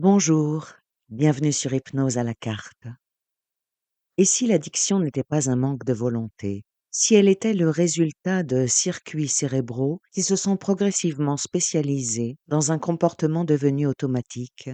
Bonjour, bienvenue sur Hypnose à la carte. Et si l'addiction n'était pas un manque de volonté, si elle était le résultat de circuits cérébraux qui se sont progressivement spécialisés dans un comportement devenu automatique?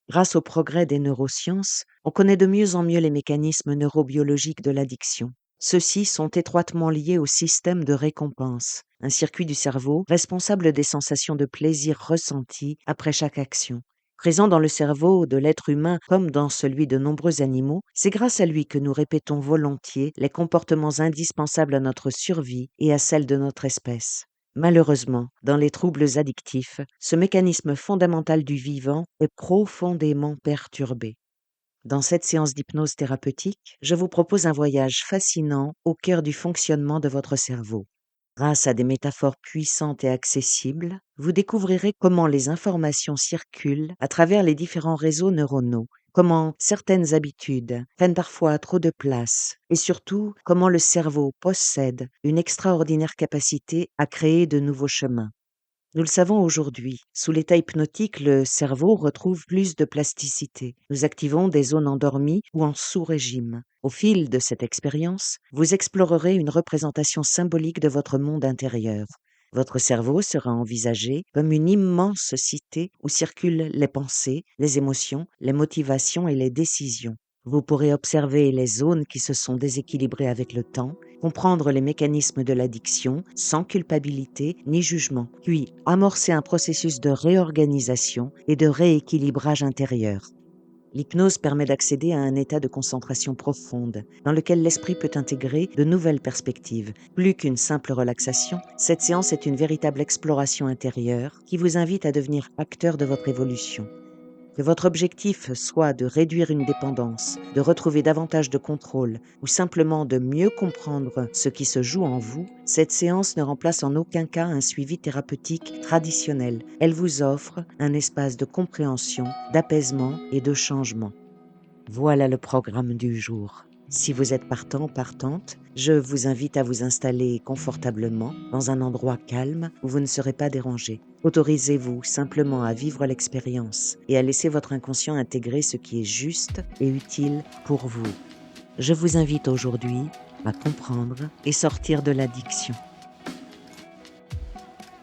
Grâce au progrès des neurosciences, on connaît de mieux en mieux les mécanismes neurobiologiques de l'addiction. Ceux-ci sont étroitement liés au système de récompense, un circuit du cerveau responsable des sensations de plaisir ressenties après chaque action. Présent dans le cerveau de l'être humain comme dans celui de nombreux animaux, c'est grâce à lui que nous répétons volontiers les comportements indispensables à notre survie et à celle de notre espèce. Malheureusement, dans les troubles addictifs, ce mécanisme fondamental du vivant est profondément perturbé. Dans cette séance d'hypnose thérapeutique, je vous propose un voyage fascinant au cœur du fonctionnement de votre cerveau. Grâce à des métaphores puissantes et accessibles, vous découvrirez comment les informations circulent à travers les différents réseaux neuronaux, comment certaines habitudes prennent parfois trop de place, et surtout comment le cerveau possède une extraordinaire capacité à créer de nouveaux chemins. Nous le savons aujourd'hui, sous l'état hypnotique, le cerveau retrouve plus de plasticité. Nous activons des zones endormies ou en sous-régime. Au fil de cette expérience, vous explorerez une représentation symbolique de votre monde intérieur. Votre cerveau sera envisagé comme une immense cité où circulent les pensées, les émotions, les motivations et les décisions. Vous pourrez observer les zones qui se sont déséquilibrées avec le temps, comprendre les mécanismes de l'addiction sans culpabilité ni jugement, puis amorcer un processus de réorganisation et de rééquilibrage intérieur. L'hypnose permet d'accéder à un état de concentration profonde, dans lequel l'esprit peut intégrer de nouvelles perspectives. Plus qu'une simple relaxation, cette séance est une véritable exploration intérieure qui vous invite à devenir acteur de votre évolution. Que votre objectif soit de réduire une dépendance, de retrouver davantage de contrôle ou simplement de mieux comprendre ce qui se joue en vous, cette séance ne remplace en aucun cas un suivi thérapeutique traditionnel. Elle vous offre un espace de compréhension, d'apaisement et de changement. Voilà le programme du jour. Si vous êtes partante, je vous invite à vous installer confortablement dans un endroit calme où vous ne serez pas dérangé. Autorisez-vous simplement à vivre l'expérience et à laisser votre inconscient intégrer ce qui est juste et utile pour vous. Je vous invite aujourd'hui à comprendre et sortir de l'addiction.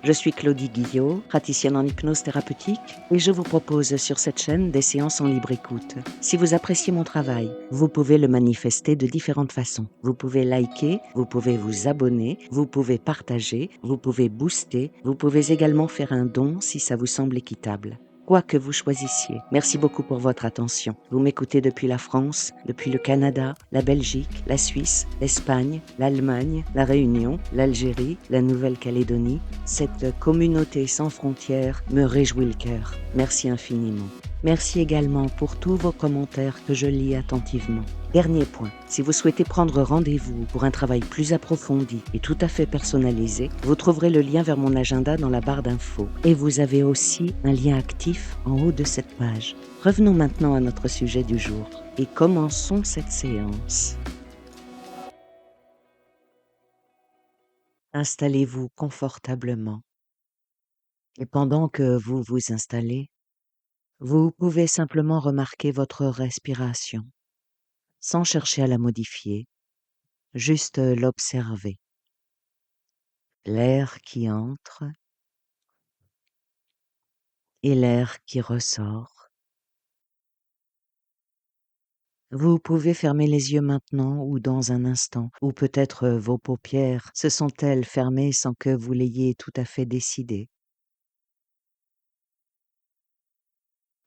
Je suis Claudie Guillot, praticienne en hypnose thérapeutique, et je vous propose sur cette chaîne des séances en libre écoute. Si vous appréciez mon travail, vous pouvez le manifester de différentes façons. Vous pouvez liker, vous pouvez vous abonner, vous pouvez partager, vous pouvez booster, vous pouvez également faire un don si ça vous semble équitable. Quoi que vous choisissiez, merci beaucoup pour votre attention. Vous m'écoutez depuis la France, depuis le Canada, la Belgique, la Suisse, l'Espagne, l'Allemagne, la Réunion, l'Algérie, la Nouvelle-Calédonie. Cette communauté sans frontières me réjouit le cœur. Merci infiniment. Merci également pour tous vos commentaires que je lis attentivement. Dernier point, si vous souhaitez prendre rendez-vous pour un travail plus approfondi et tout à fait personnalisé, vous trouverez le lien vers mon agenda dans la barre d'infos. Et vous avez aussi un lien actif en haut de cette page. Revenons maintenant à notre sujet du jour et commençons cette séance. Installez-vous confortablement. Et pendant que vous vous installez, vous pouvez simplement remarquer votre respiration, sans chercher à la modifier, juste l'observer. L'air qui entre et l'air qui ressort. Vous pouvez fermer les yeux maintenant ou dans un instant, ou peut-être vos paupières se sont-elles fermées sans que vous l'ayez tout à fait décidé.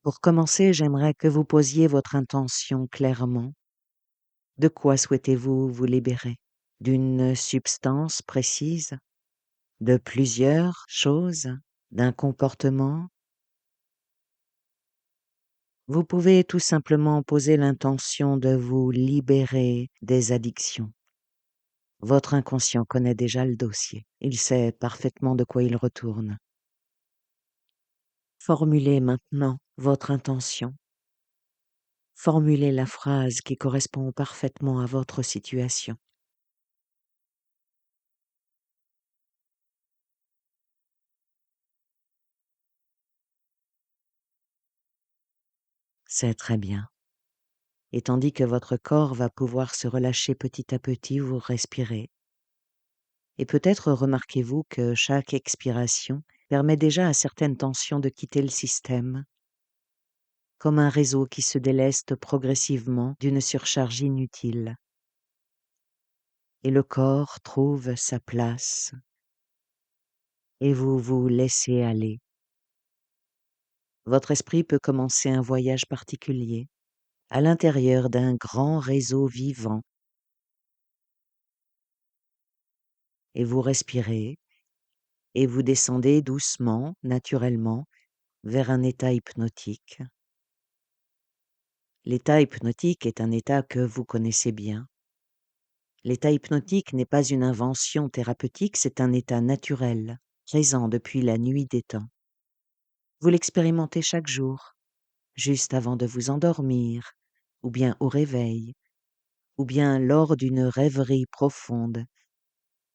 Pour commencer, j'aimerais que vous posiez votre intention clairement. De quoi souhaitez-vous vous libérer? D'une substance précise? De plusieurs choses? D'un comportement? Vous pouvez tout simplement poser l'intention de vous libérer des addictions. Votre inconscient connaît déjà le dossier. Il sait parfaitement de quoi il retourne. Formulez maintenant votre intention. Formulez la phrase qui correspond parfaitement à votre situation. C'est très bien. Et tandis que votre corps va pouvoir se relâcher petit à petit, vous respirez. Et peut-être remarquez-vous que chaque expiration permet déjà à certaines tensions de quitter le système, comme un réseau qui se déleste progressivement d'une surcharge inutile. Et le corps trouve sa place, et vous vous laissez aller. Votre esprit peut commencer un voyage particulier, à l'intérieur d'un grand réseau vivant, et vous respirez, et vous descendez doucement, naturellement, vers un état hypnotique. L'état hypnotique est un état que vous connaissez bien. L'état hypnotique n'est pas une invention thérapeutique, c'est un état naturel, présent depuis la nuit des temps. Vous l'expérimentez chaque jour, juste avant de vous endormir, ou bien au réveil, ou bien lors d'une rêverie profonde.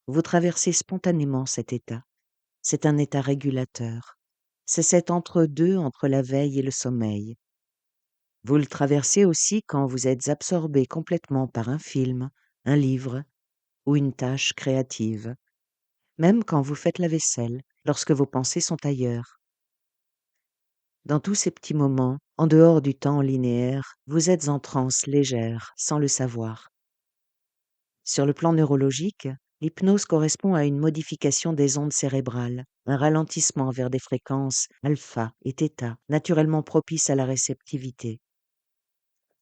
Vous traversez spontanément cet état. C'est un état régulateur. C'est cet entre-deux entre la veille et le sommeil. Vous le traversez aussi quand vous êtes absorbé complètement par un film, un livre ou une tâche créative, même quand vous faites la vaisselle, lorsque vos pensées sont ailleurs. Dans tous ces petits moments, en dehors du temps linéaire, vous êtes en transe légère, sans le savoir. Sur le plan neurologique, l'hypnose correspond à une modification des ondes cérébrales, un ralentissement vers des fréquences alpha et θ, naturellement propices à la réceptivité.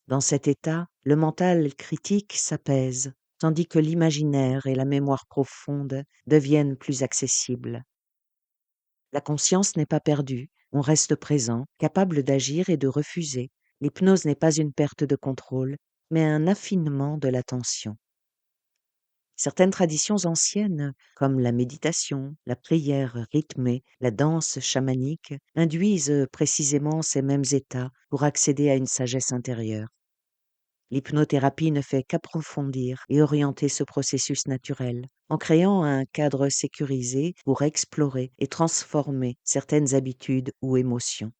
Dans cet état, le mental critique s'apaise, tandis que l'imaginaire et la mémoire profonde deviennent plus accessibles. La conscience n'est pas perdue, on reste présent, capable d'agir et de refuser. L'hypnose n'est pas une perte de contrôle, mais un affinement de l'attention. Certaines traditions anciennes, comme la méditation, la prière rythmée, la danse chamanique, induisent précisément ces mêmes états pour accéder à une sagesse intérieure. L'hypnothérapie ne fait qu'approfondir et orienter ce processus naturel, en créant un cadre sécurisé pour explorer et transformer certaines habitudes ou émotions.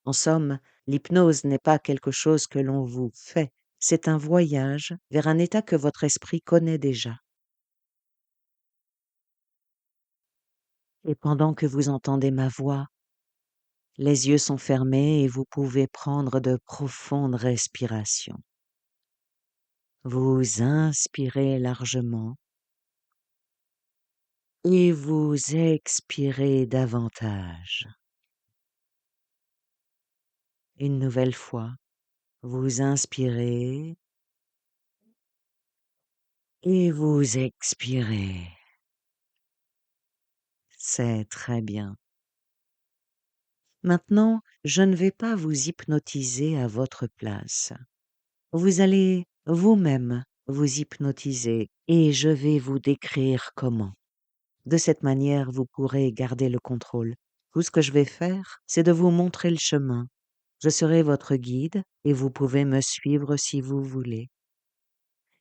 En somme, l'hypnose n'est pas quelque chose que l'on vous fait, c'est un voyage vers un état que votre esprit connaît déjà. Et pendant que vous entendez ma voix, les yeux sont fermés et vous pouvez prendre de profondes respirations. Vous inspirez largement et vous expirez davantage. Une nouvelle fois, vous inspirez et vous expirez. C'est très bien. Maintenant, je ne vais pas vous hypnotiser à votre place. Vous allez vous-même vous hypnotiser et je vais vous décrire comment. De cette manière, vous pourrez garder le contrôle. Tout ce que je vais faire, c'est de vous montrer le chemin. Je serai votre guide et vous pouvez me suivre si vous voulez.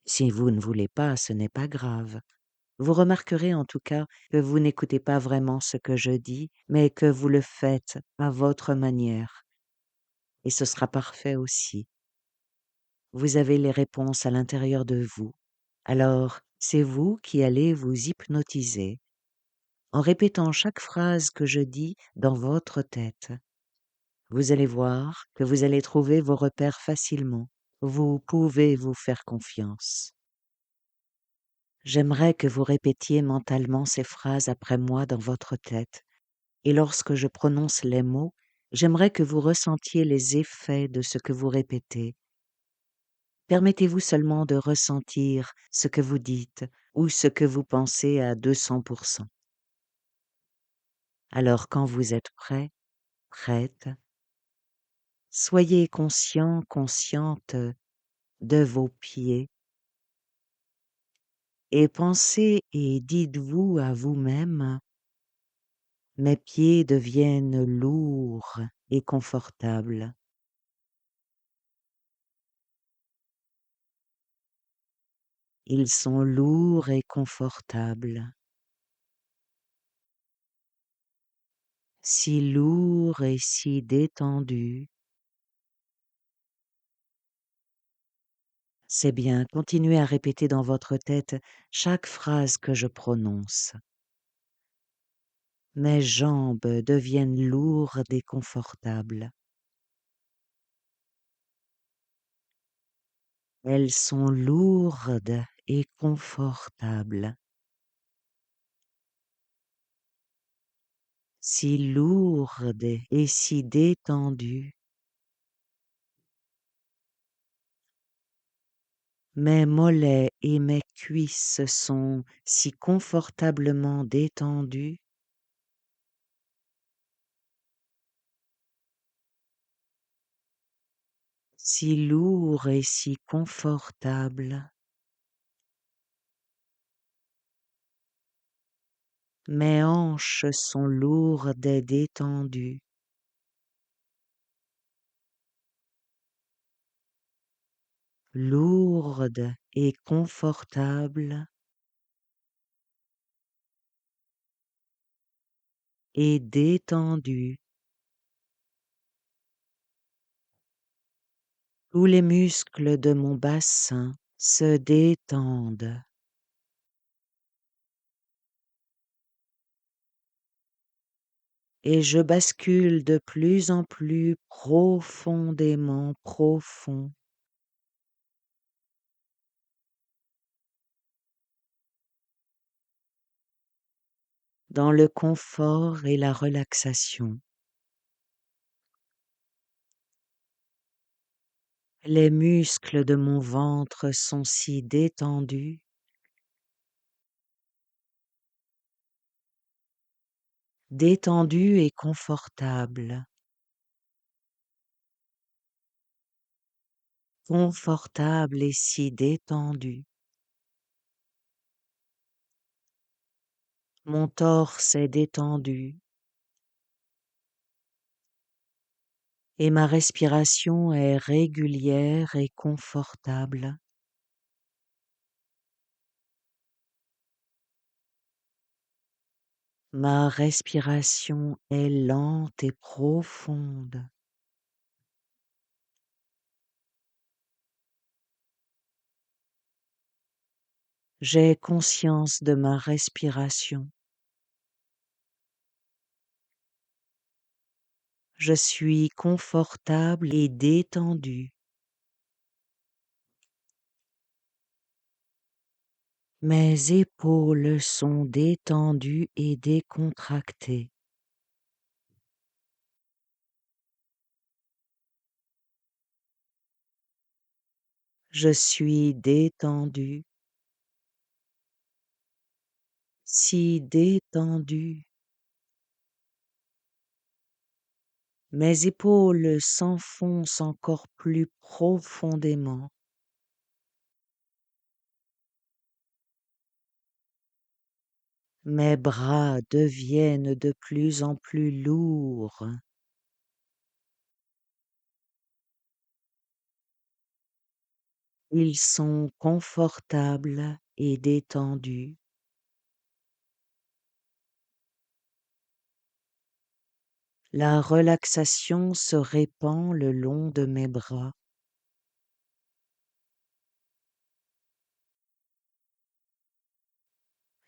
Si vous ne voulez pas, ce n'est pas grave. Vous remarquerez en tout cas que vous n'écoutez pas vraiment ce que je dis, mais que vous le faites à votre manière. Et ce sera parfait aussi. Vous avez les réponses à l'intérieur de vous. Alors, c'est vous qui allez vous hypnotiser en répétant chaque phrase que je dis dans votre tête. Vous allez voir que vous allez trouver vos repères facilement. Vous pouvez vous faire confiance. J'aimerais que vous répétiez mentalement ces phrases après moi dans votre tête. Et lorsque je prononce les mots, j'aimerais que vous ressentiez les effets de ce que vous répétez. Permettez-vous seulement de ressentir ce que vous dites ou ce que vous pensez à 200%. Alors quand vous êtes prêt, prête, soyez conscient, consciente de vos pieds et pensez et dites-vous à vous-même: mes pieds deviennent lourds et confortables. Ils sont lourds et confortables, si lourds et si détendus. C'est bien, continuez à répéter dans votre tête chaque phrase que je prononce. Mes jambes deviennent lourdes et confortables. Elles sont lourdes et confortables. Si lourdes et si détendues. Mes mollets et mes cuisses sont si confortablement détendus. Si lourds et si confortables. Mes hanches sont lourdes et détendues. Lourdes et confortables et détendues. Tous les muscles de mon bassin se détendent. Et je bascule de plus en plus profondément profond dans le confort et la relaxation. Les muscles de mon ventre sont si détendus, détendus et confortables, confortables et si détendus. Mon torse est détendu et ma respiration est régulière et confortable. Ma respiration est lente et profonde. J'ai conscience de ma respiration. Je suis confortable et détendu. Mes épaules sont détendues et décontractées. Je suis détendu, si détendu. Mes épaules s'enfoncent encore plus profondément. Mes bras deviennent de plus en plus lourds. Ils sont confortables et détendus. La relaxation se répand le long de mes bras.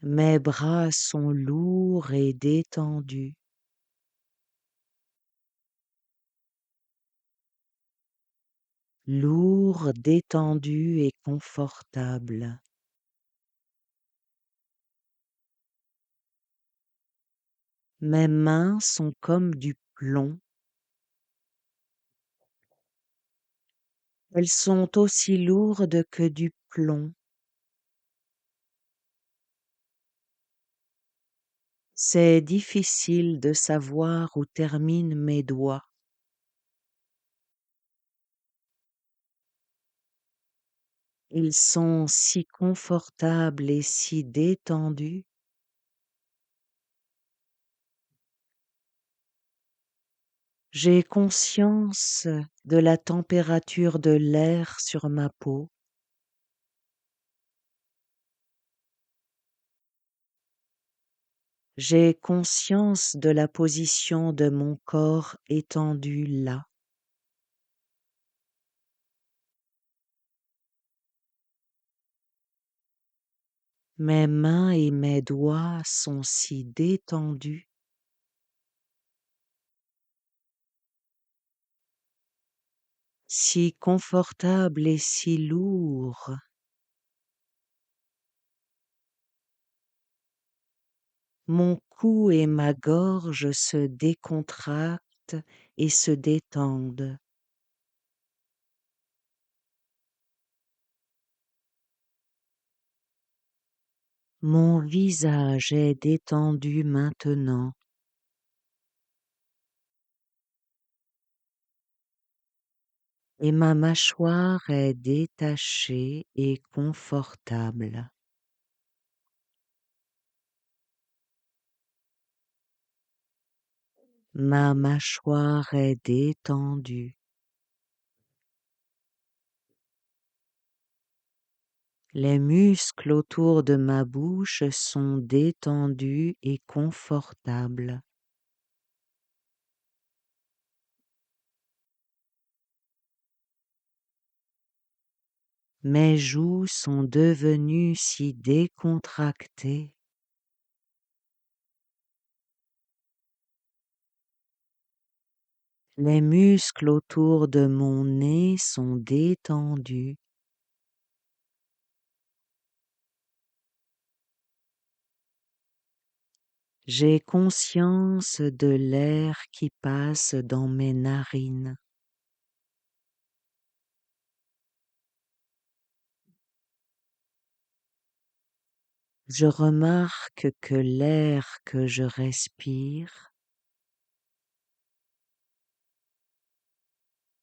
Mes bras sont lourds et détendus. Lourds, détendus et confortables. Mes mains sont comme du plomb. Elles sont aussi lourdes que du plomb. C'est difficile de savoir où terminent mes doigts. Ils sont si confortables et si détendus. J'ai conscience de la température de l'air sur ma peau. J'ai conscience de la position de mon corps étendu là. Mes mains et mes doigts sont si détendus, si confortables et si lourds. Mon cou et ma gorge se décontractent et se détendent. Mon visage est détendu maintenant. Et ma mâchoire est détachée et confortable. Ma mâchoire est détendue. Les muscles autour de ma bouche sont détendus et confortables. Mes joues sont devenues si décontractées. Les muscles autour de mon nez sont détendus. J'ai conscience de l'air qui passe dans mes narines. Je remarque que l'air que je respire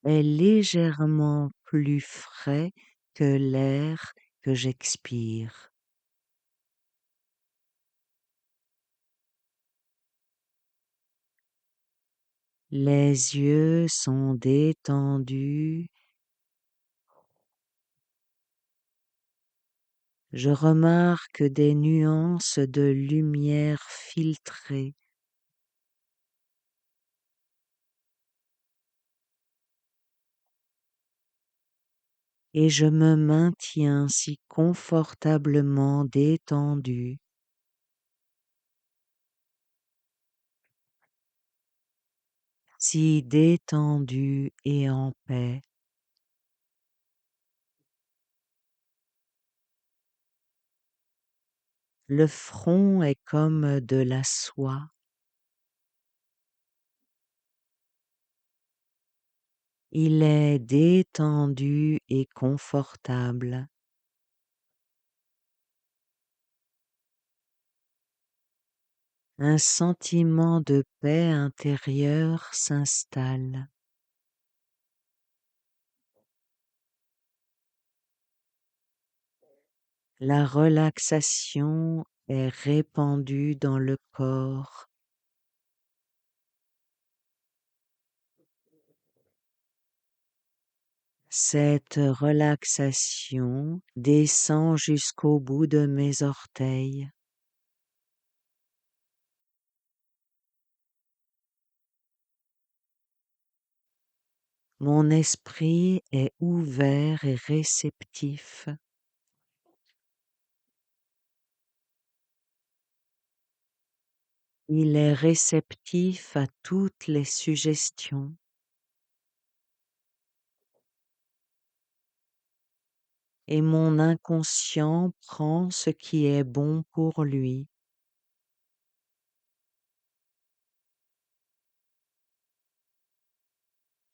est légèrement plus frais que l'air que j'expire. Les yeux sont détendus. Je remarque des nuances de lumière filtrée. Et je me maintiens si confortablement détendu. Si détendu et en paix. Le front est comme de la soie. Il est détendu et confortable. Un sentiment de paix intérieure s'installe. La relaxation est répandue dans le corps. Cette relaxation descend jusqu'au bout de mes orteils. Mon esprit est ouvert et réceptif. Il est réceptif à toutes les suggestions. Et mon inconscient prend ce qui est bon pour lui.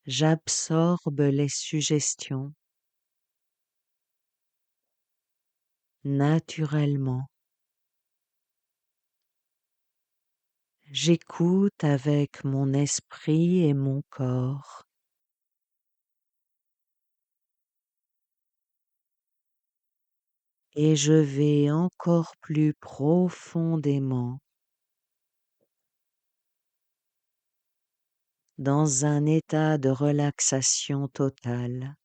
J'absorbe les suggestions naturellement. J'écoute avec mon esprit et mon corps. Et je vais encore plus profondément dans un état de relaxation totale.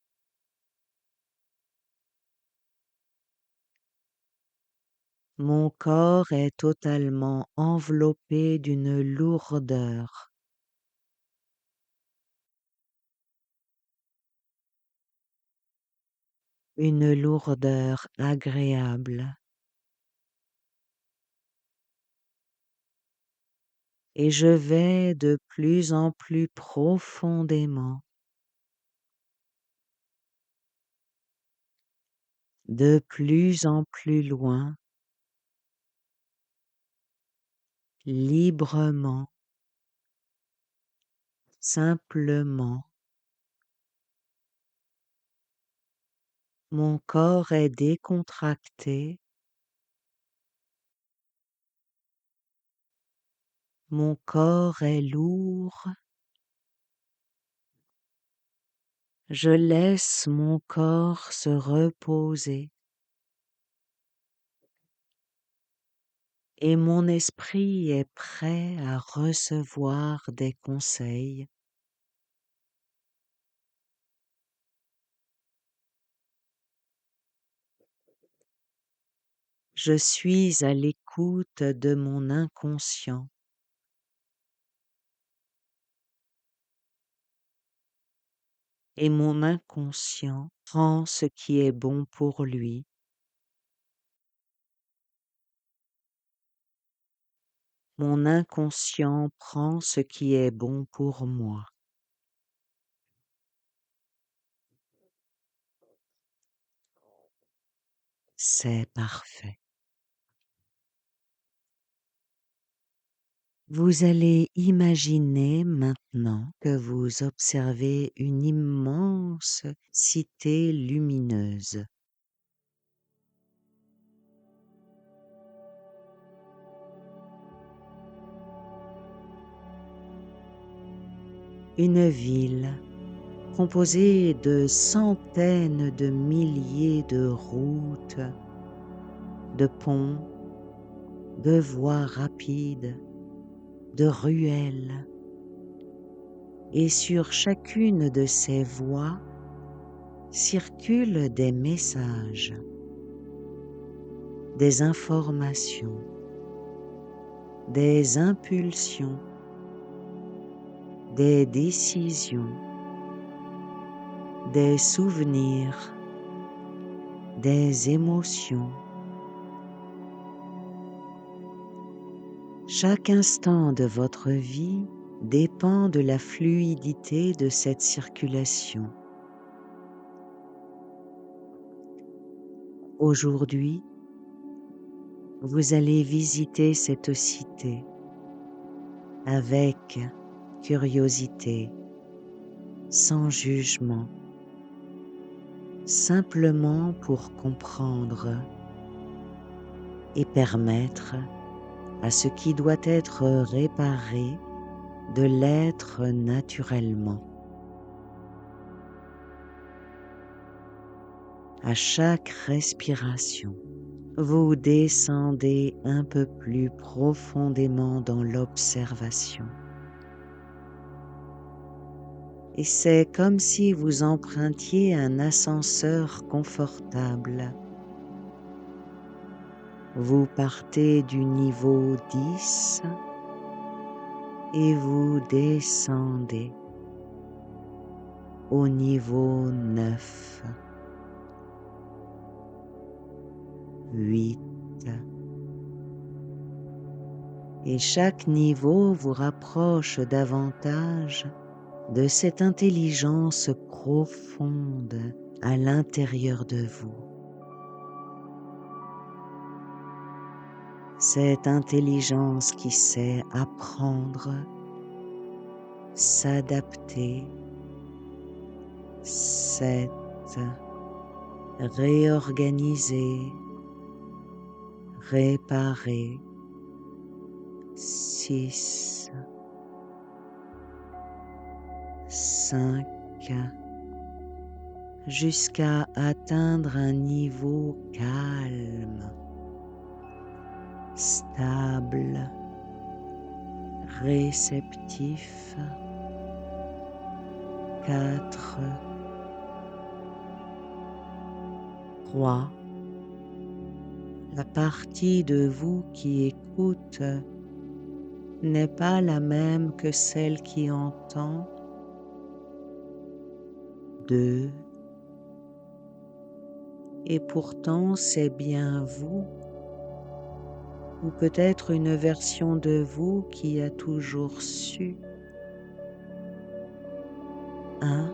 Mon corps est totalement enveloppé d'une lourdeur. Une lourdeur agréable. et je vais de plus en plus profondément, de plus en plus loin, librement, simplement. Mon corps est décontracté, mon corps est lourd, je laisse mon corps se reposer et mon esprit est prêt à recevoir des conseils. Je suis à l'écoute de mon inconscient et mon inconscient prend ce qui est bon pour lui. Mon inconscient prend ce qui est bon pour moi. C'est parfait. Vous allez imaginer maintenant que vous observez une immense cité lumineuse. Une ville composée de centaines de milliers de routes, de ponts, de voies rapides, de ruelles. Et sur chacune de ces voies circulent des messages, des informations, des impulsions, des décisions, des souvenirs, des émotions. Chaque instant de votre vie dépend de la fluidité de cette circulation. Aujourd'hui, vous allez visiter cette cité avec curiosité, sans jugement, simplement pour comprendre et permettre à ce qui doit être réparé de l'être naturellement. À chaque respiration, vous descendez un peu plus profondément dans l'observation. Et c'est comme si vous empruntiez un ascenseur confortable. Vous partez du niveau 10 et vous descendez au niveau 9, 8. Et chaque niveau vous rapproche davantage de cette intelligence profonde à l'intérieur de vous. Cette intelligence qui sait apprendre, s'adapter, s'être réorganiser, réparer. 6, 5, jusqu'à atteindre un niveau calme, stable, réceptif. 4, 3. La partie de vous qui écoute n'est pas la même que celle qui entend. 2. Et pourtant c'est bien vous ou peut-être une version de vous qui a toujours su, hein,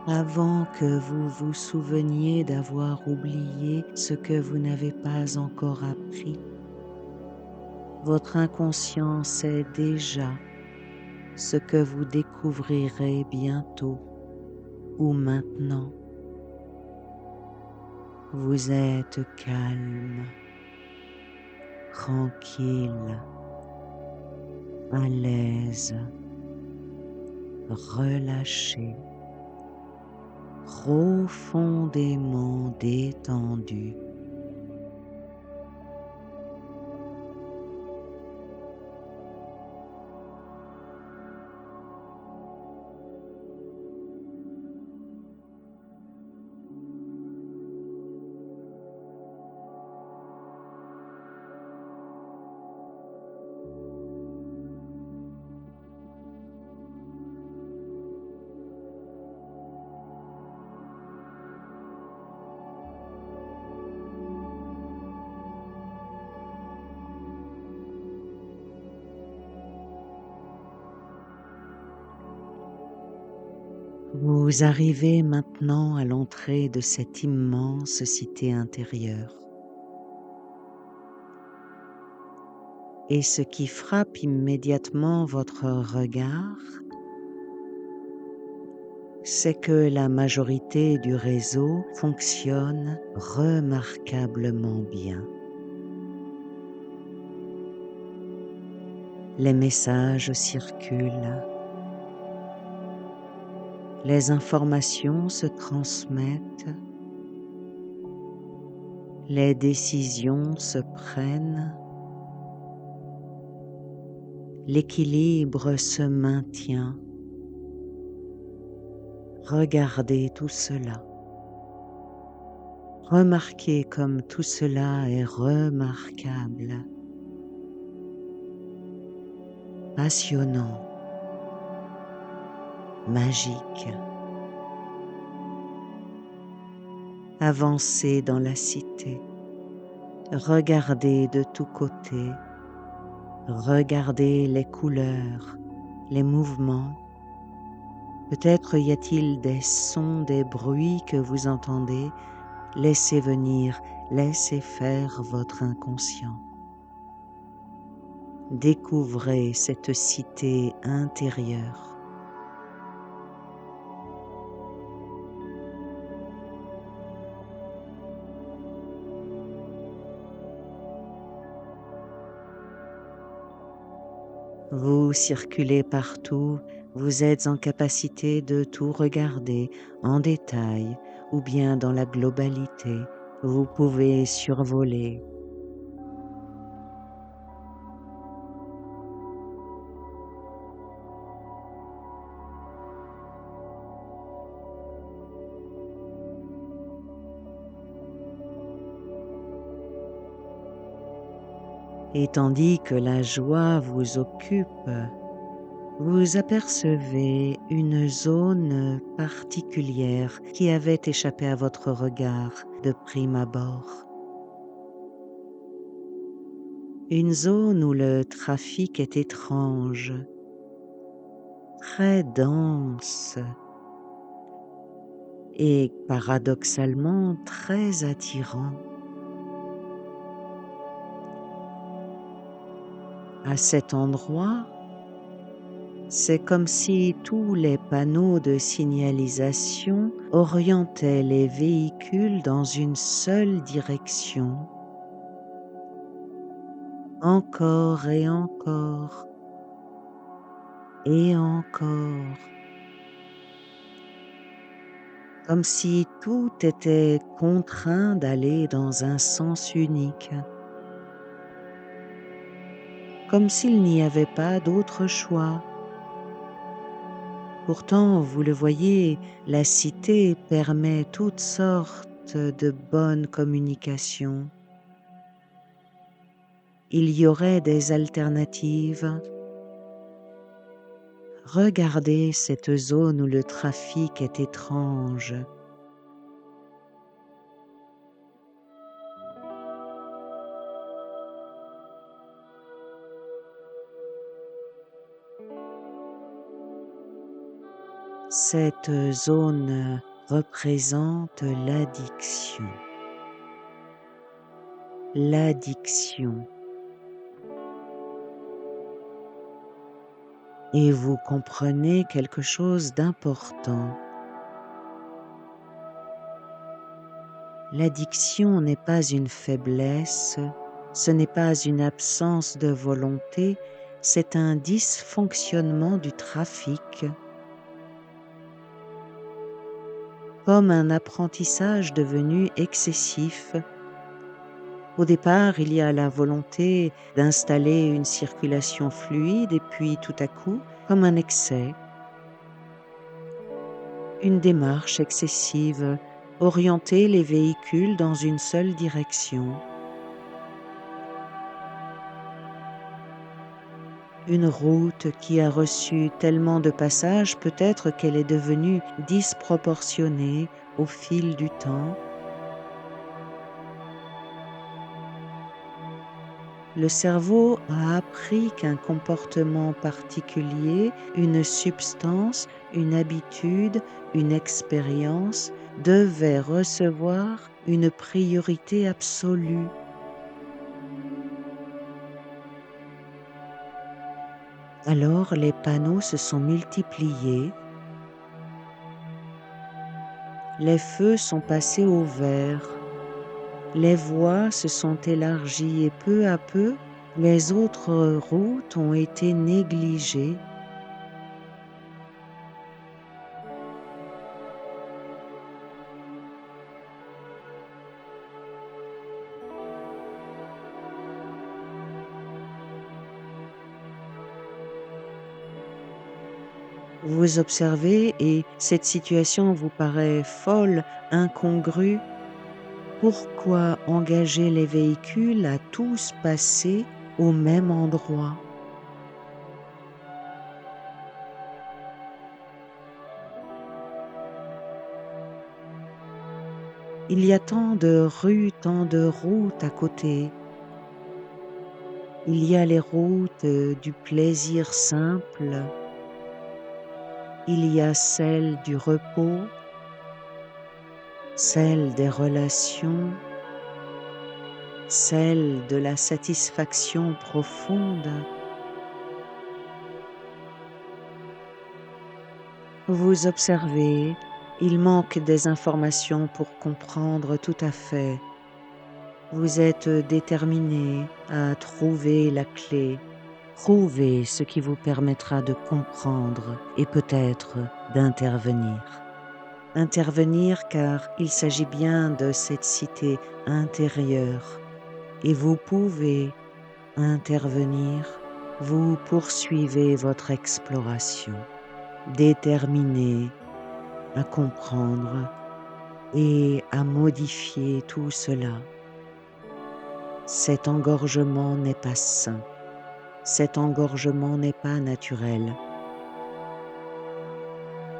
avant que vous vous souveniez d'avoir oublié ce que vous n'avez pas encore appris. Votre inconscient sait déjà ce que vous découvrirez bientôt ou maintenant. Vous êtes calme, tranquille, à l'aise, relâché, profondément détendu. Vous arrivez maintenant à l'entrée de cette immense cité intérieure. Et ce qui frappe immédiatement votre regard, c'est que la majorité du réseau fonctionne remarquablement bien. Les messages circulent, les informations se transmettent, les décisions se prennent, l'équilibre se maintient. Regardez tout cela. Remarquez comme tout cela est remarquable, passionnant, magique. Avancez dans la cité, regardez de tous côtés, regardez les couleurs, les mouvements. Peut-être y a-t-il des sons, des bruits que vous entendez. Laissez venir, laissez faire votre inconscient. Découvrez cette cité intérieure. Vous circulez partout, vous êtes en capacité de tout regarder en détail ou bien dans la globalité. Vous pouvez survoler. Et tandis que la joie vous occupe, vous apercevez une zone particulière qui avait échappé à votre regard de prime abord. Une zone où le trafic est étrange, très dense et paradoxalement très attirant. À cet endroit, c'est comme si tous les panneaux de signalisation orientaient les véhicules dans une seule direction, encore et encore, comme si tout était contraint d'aller dans un sens unique, comme s'il n'y avait pas d'autre choix. Pourtant, vous le voyez, la cité permet toutes sortes de bonnes communications. Il y aurait des alternatives. Regardez cette zone où le trafic est étrange. Cette zone représente l'addiction. L'addiction. Et vous comprenez quelque chose d'important. L'addiction n'est pas une faiblesse, ce n'est pas une absence de volonté, c'est un dysfonctionnement du trafic, comme un apprentissage devenu excessif. Au départ, il y a la volonté d'installer une circulation fluide et puis tout à coup, comme un excès, une démarche excessive, orienter les véhicules dans une seule direction. Une route qui a reçu tellement de passages, peut-être qu'elle est devenue disproportionnée au fil du temps. Le cerveau a appris qu'un comportement particulier, une substance, une habitude, une expérience devait recevoir une priorité absolue. Alors les panneaux se sont multipliés, les feux sont passés au vert, les voies se sont élargies et peu à peu, les autres routes ont été négligées. Vous observez et cette situation vous paraît folle, incongrue. Pourquoi engager les véhicules à tous passer au même endroit? Il y a tant de rues, tant de routes à côté. Il y a les routes du plaisir simple. Il y a celles du repos, celles des relations, celles de la satisfaction profonde. Vous observez, il manque des informations pour comprendre tout à fait. Vous êtes déterminé à trouver la clé, trouver ce qui vous permettra de comprendre et peut-être d'intervenir. Intervenir car il s'agit bien de cette cité intérieure et vous pouvez intervenir, vous poursuivez votre exploration, déterminé à comprendre et à modifier tout cela. Cet engorgement n'est pas sain, cet engorgement n'est pas naturel.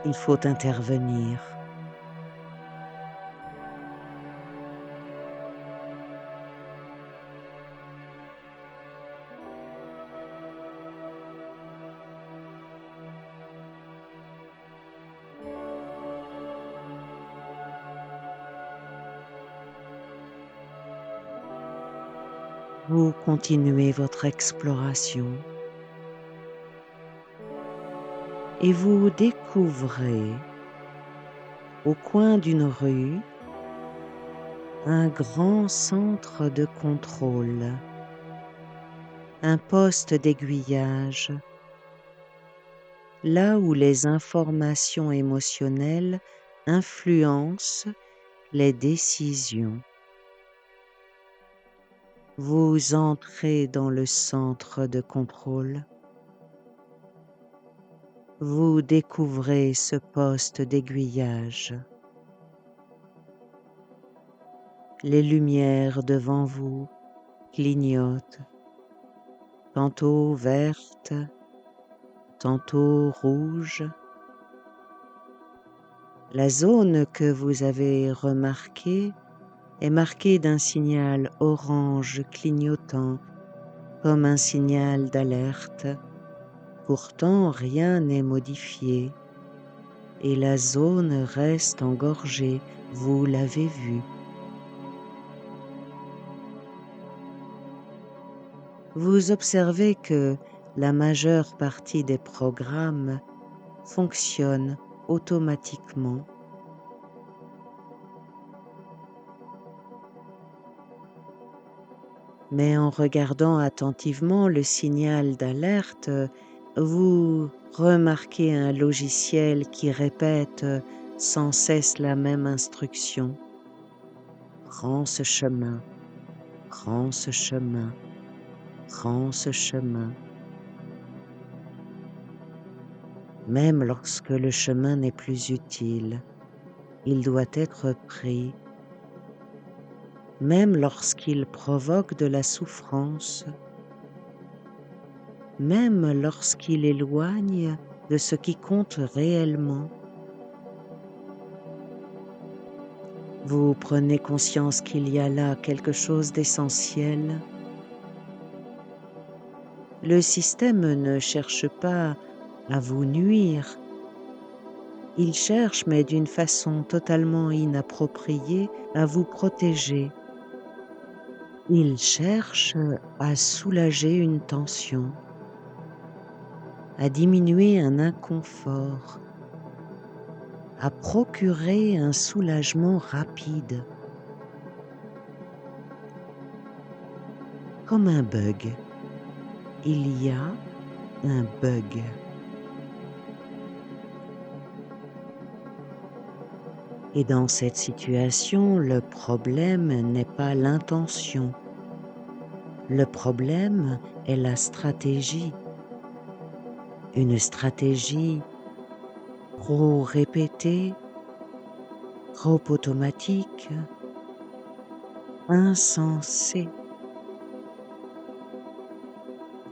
Il faut intervenir. Vous continuez votre exploration et vous découvrez au coin d'une rue un grand centre de contrôle, un poste d'aiguillage, là où les informations émotionnelles influencent les décisions. Vous entrez dans le centre de contrôle. Vous découvrez ce poste d'aiguillage. Les lumières devant vous clignotent, tantôt vertes, tantôt rouges. La zone que vous avez remarquée est marquée d'un signal orange clignotant comme un signal d'alerte. Pourtant, rien n'est modifié. et la zone reste engorgée, vous l'avez vu. Vous observez que la majeure partie des programmes fonctionne automatiquement. Mais en regardant attentivement le signal d'alerte, vous remarquez un logiciel qui répète sans cesse la même instruction. Prends ce chemin, prends ce chemin, prends ce chemin. Même lorsque le chemin n'est plus utile, il doit être pris. Même lorsqu'il provoque de la souffrance, même lorsqu'il éloigne de ce qui compte réellement. Vous prenez conscience qu'il y a là quelque chose d'essentiel. Le système ne cherche pas à vous nuire. Il cherche, mais d'une façon totalement inappropriée, à vous protéger. Il cherche à soulager une tension, à diminuer un inconfort, à procurer un soulagement rapide, comme un bug. Il y a un bug. Et dans cette situation, le problème n'est pas l'intention. Le problème est la stratégie. Une stratégie trop répétée, trop automatique, insensée.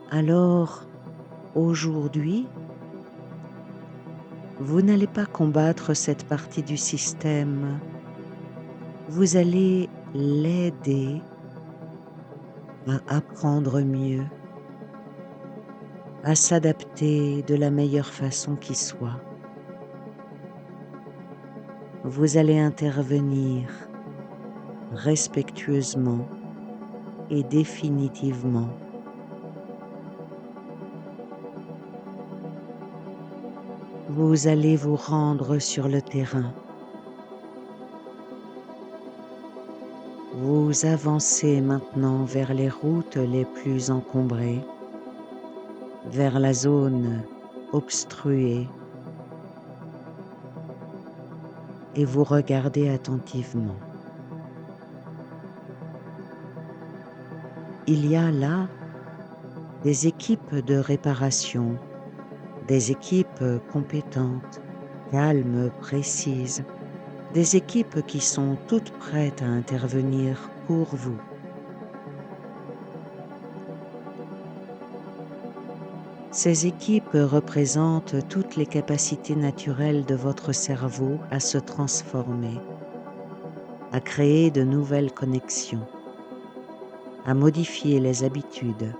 Alors, aujourd'hui, vous n'allez pas combattre cette partie du système. Vous allez l'aider à apprendre mieux, à s'adapter de la meilleure façon qui soit. Vous allez intervenir respectueusement et définitivement. Vous allez vous rendre sur le terrain. Vous avancez maintenant vers les routes les plus encombrées, vers la zone obstruée, et vous regardez attentivement. Il y a là des équipes de réparation, des équipes compétentes, calmes, précises, des équipes qui sont toutes prêtes à intervenir pour vous. Ces équipes représentent toutes les capacités naturelles de votre cerveau à se transformer, à créer de nouvelles connexions, à modifier les habitudes,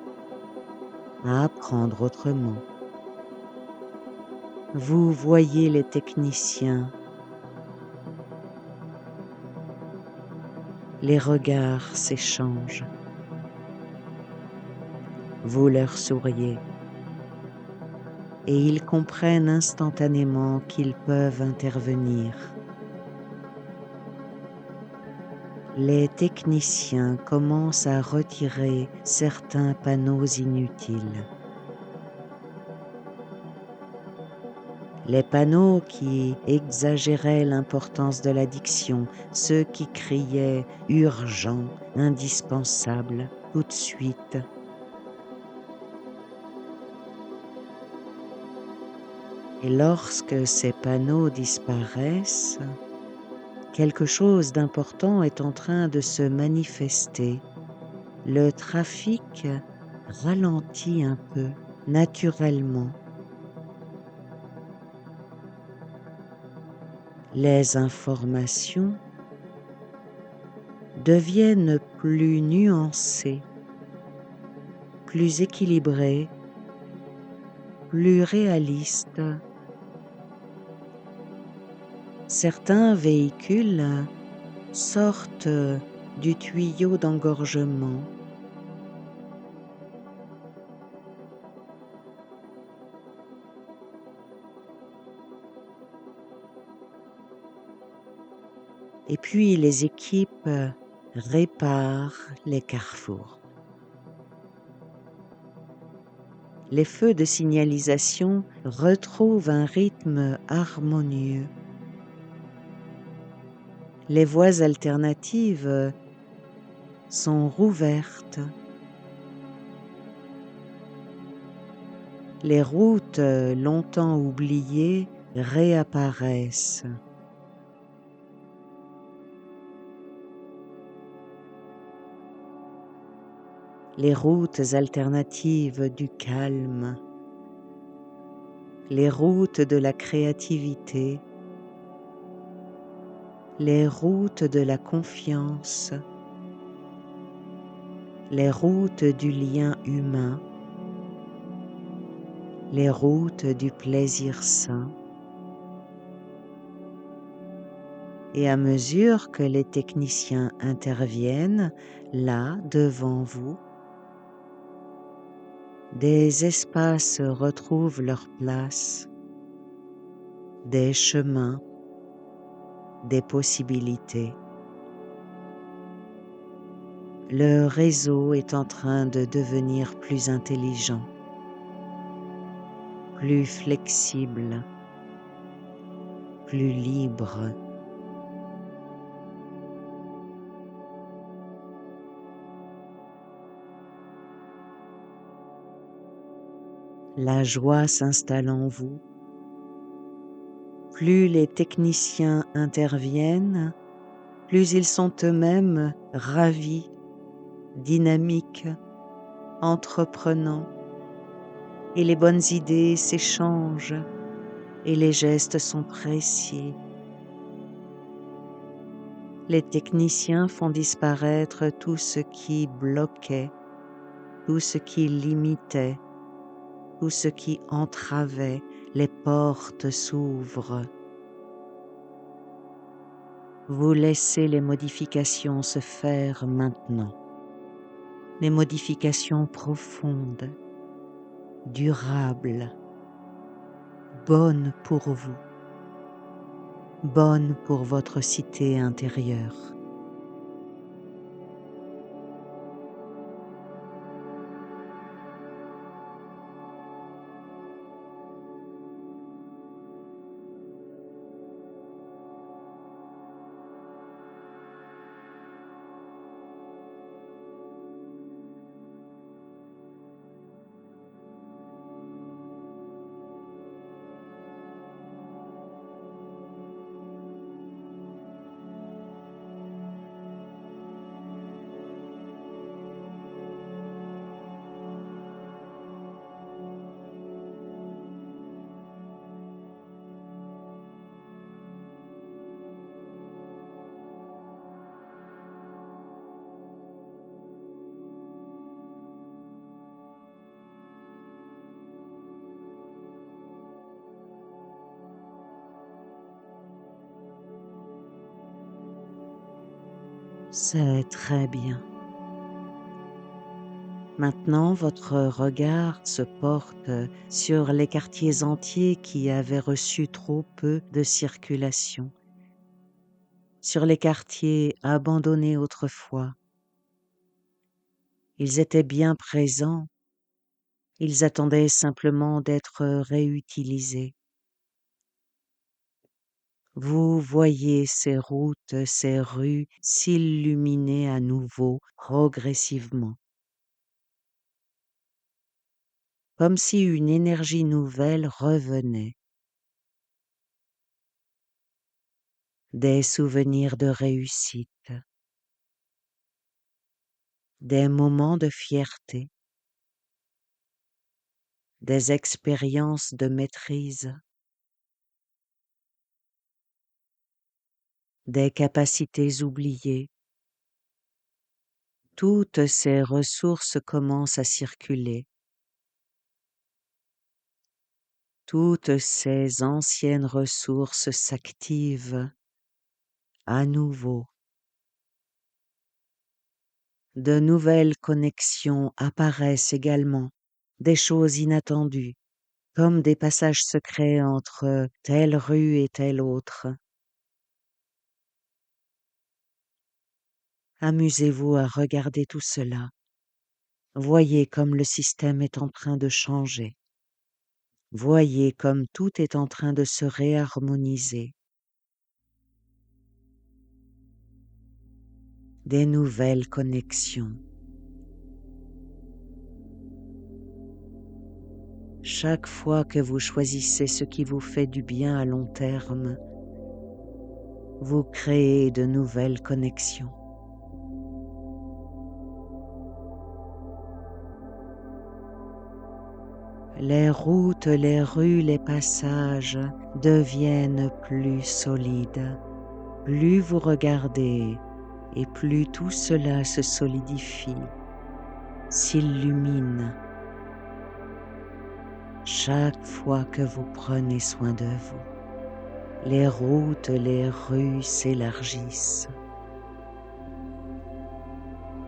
à apprendre autrement. Vous voyez les techniciens, les regards s'échangent. Vous leur souriez et ils comprennent instantanément qu'ils peuvent intervenir. Les techniciens commencent à retirer certains panneaux inutiles. Les panneaux qui exagéraient l'importance de l'addiction, ceux qui criaient urgent, indispensable, tout de suite. Et lorsque ces panneaux disparaissent, quelque chose d'important est en train de se manifester. Le trafic ralentit un peu, naturellement. Les informations deviennent plus nuancées, plus équilibrées, plus réalistes. Certains véhicules sortent du tuyau d'engorgement. Et puis les équipes réparent les carrefours. Les feux de signalisation retrouvent un rythme harmonieux. Les voies alternatives sont rouvertes. Les routes longtemps oubliées réapparaissent. Les routes alternatives du calme, les routes de la créativité, les routes de la confiance, les routes du lien humain, les routes du plaisir sain. Et à mesure que les techniciens interviennent là devant vous, des espaces retrouvent leur place, des chemins, des possibilités. Le réseau est en train de devenir plus intelligent, plus flexible, plus libre. La joie s'installe en vous. Plus les techniciens interviennent, plus ils sont eux-mêmes ravis, dynamiques, entreprenants, et les bonnes idées s'échangent et les gestes sont précis. Les techniciens font disparaître tout ce qui bloquait, tout ce qui limitait, tout ce qui entravait. Les portes s'ouvrent. Vous laissez les modifications se faire maintenant. Les modifications profondes, durables, bonnes pour vous, bonnes pour votre cité intérieure. C'est très bien. Maintenant, votre regard se porte sur les quartiers entiers qui avaient reçu trop peu de circulation, sur les quartiers abandonnés autrefois. Ils étaient bien présents, ils attendaient simplement d'être réutilisés. Vous voyez ces routes, ces rues s'illuminer à nouveau progressivement, comme si une énergie nouvelle revenait, des souvenirs de réussite, des moments de fierté, des expériences de maîtrise, des capacités oubliées. Toutes ces ressources commencent à circuler. Toutes ces anciennes ressources s'activent à nouveau. De nouvelles connexions apparaissent également, des choses inattendues, comme des passages secrets entre telle rue et telle autre. Amusez-vous à regarder tout cela. Voyez comme le système est en train de changer. Voyez comme tout est en train de se réharmoniser. Des nouvelles connexions. Chaque fois que vous choisissez ce qui vous fait du bien à long terme, vous créez de nouvelles connexions. Les routes, les rues, les passages deviennent plus solides. Plus vous regardez et plus tout cela se solidifie, s'illumine. Chaque fois que vous prenez soin de vous, les routes, les rues s'élargissent.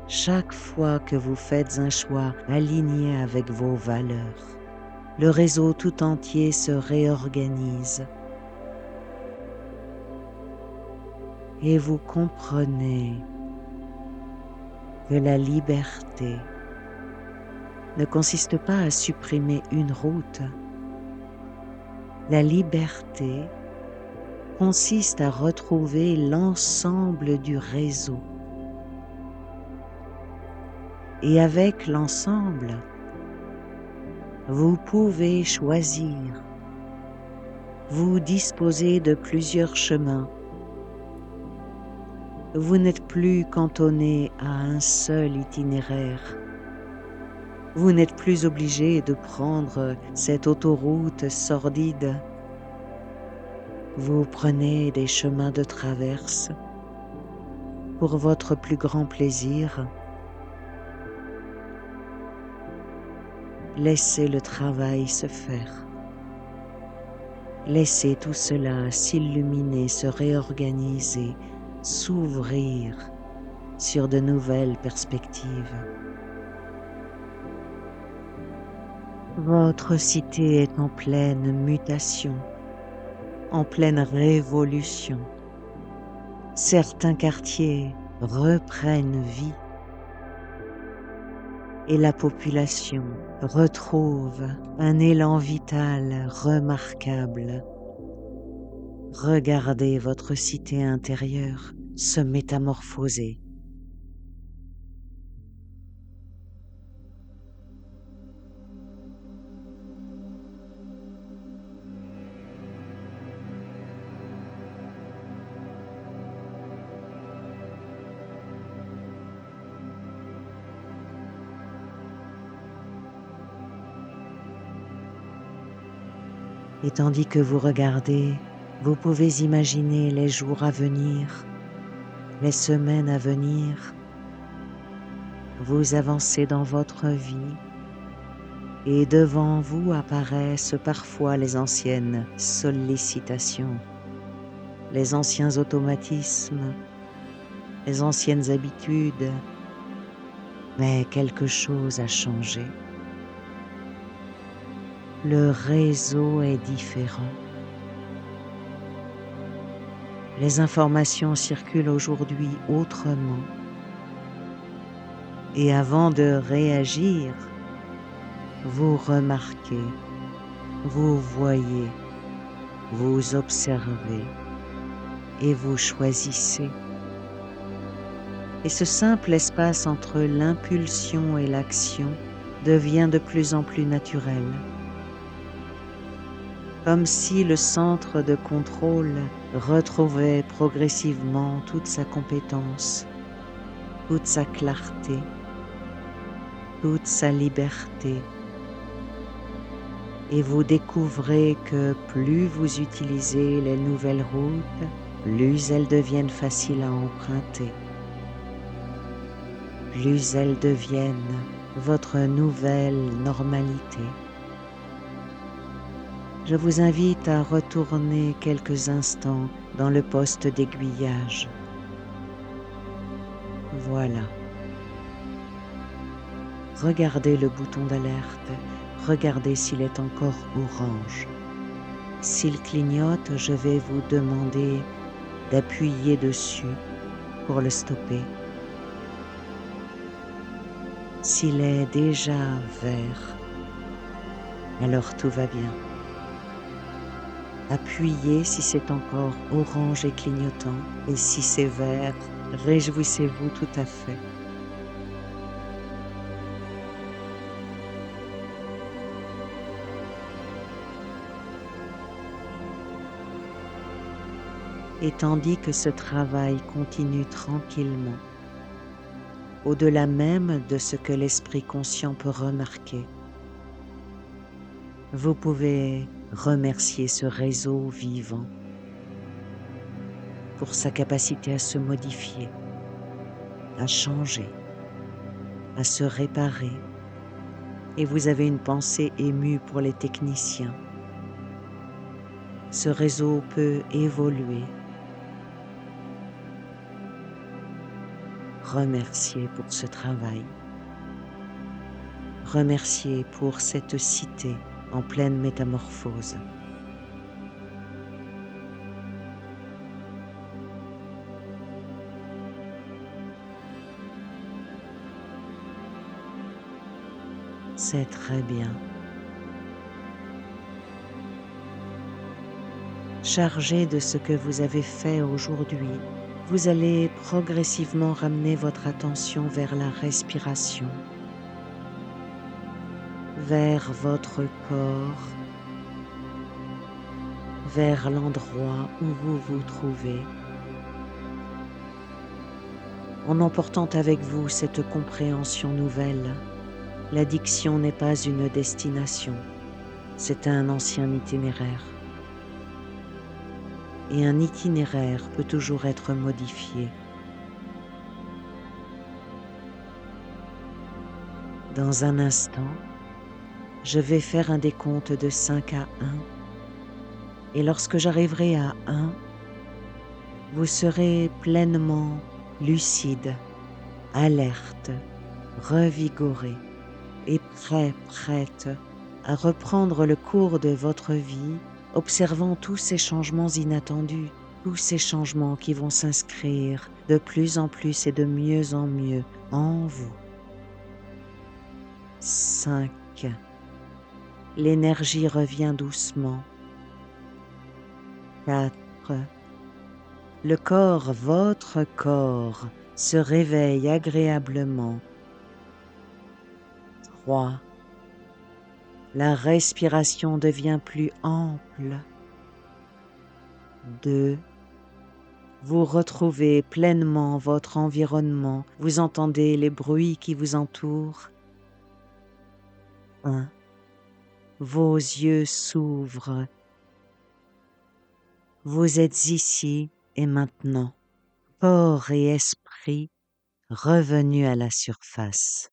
Chaque fois que vous faites un choix aligné avec vos valeurs, le réseau tout entier se réorganise et vous comprenez que la liberté ne consiste pas à supprimer une route. La liberté consiste à retrouver l'ensemble du réseau. Et avec l'ensemble, vous pouvez choisir. Vous disposez de plusieurs chemins. Vous n'êtes plus cantonné à un seul itinéraire. Vous n'êtes plus obligé de prendre cette autoroute sordide. Vous prenez des chemins de traverse pour votre plus grand plaisir. Laissez le travail se faire. Laissez tout cela s'illuminer, se réorganiser, s'ouvrir sur de nouvelles perspectives. Votre cité est en pleine mutation, en pleine révolution. Certains quartiers reprennent vie et la population retrouve un élan vital remarquable. Regardez votre cité intérieure se métamorphoser. Et tandis que vous regardez, vous pouvez imaginer les jours à venir, les semaines à venir. Vous avancez dans votre vie et devant vous apparaissent parfois les anciennes sollicitations, les anciens automatismes, les anciennes habitudes, mais quelque chose a changé. Le réseau est différent. Les informations circulent aujourd'hui autrement. Et avant de réagir, vous remarquez, vous voyez, vous observez et vous choisissez. Et ce simple espace entre l'impulsion et l'action devient de plus en plus naturel. Comme si le centre de contrôle retrouvait progressivement toute sa compétence, toute sa clarté, toute sa liberté. Et vous découvrez que plus vous utilisez les nouvelles routes, plus elles deviennent faciles à emprunter. Plus elles deviennent votre nouvelle normalité. Je vous invite à retourner quelques instants dans le poste d'aiguillage. Voilà. Regardez le bouton d'alerte, regardez s'il est encore orange. S'il clignote, je vais vous demander d'appuyer dessus pour le stopper. S'il est déjà vert, alors tout va bien. Appuyez si c'est encore orange et clignotant, et si c'est vert, réjouissez-vous tout à fait. Et tandis que ce travail continue tranquillement, au-delà même de ce que l'esprit conscient peut remarquer, vous pouvez remercier ce réseau vivant pour sa capacité à se modifier, à changer, à se réparer. Et vous avez une pensée émue pour les techniciens. Ce réseau peut évoluer. Remerciez pour ce travail. Remerciez pour cette cité en pleine métamorphose. C'est très bien. Chargé de ce que vous avez fait aujourd'hui, vous allez progressivement ramener votre attention vers la respiration, vers votre corps, vers l'endroit où vous vous trouvez, en emportant avec vous cette compréhension nouvelle. L'addiction n'est pas une destination, c'est un ancien itinéraire. Et un itinéraire peut toujours être modifié. Dans un instant, je vais faire un décompte de 5 à 1, et lorsque j'arriverai à 1, vous serez pleinement lucide, alerte, revigoré et prête à reprendre le cours de votre vie, observant tous ces changements inattendus, tous ces changements qui vont s'inscrire de plus en plus et de mieux en mieux en vous. 5. L'énergie revient doucement. 4. Le corps, votre corps, se réveille agréablement. 3. La respiration devient plus ample. 2. Vous retrouvez pleinement votre environnement. Vous entendez les bruits qui vous entourent. 1. Vos yeux s'ouvrent. Vous êtes ici et maintenant, corps et esprit revenus à la surface.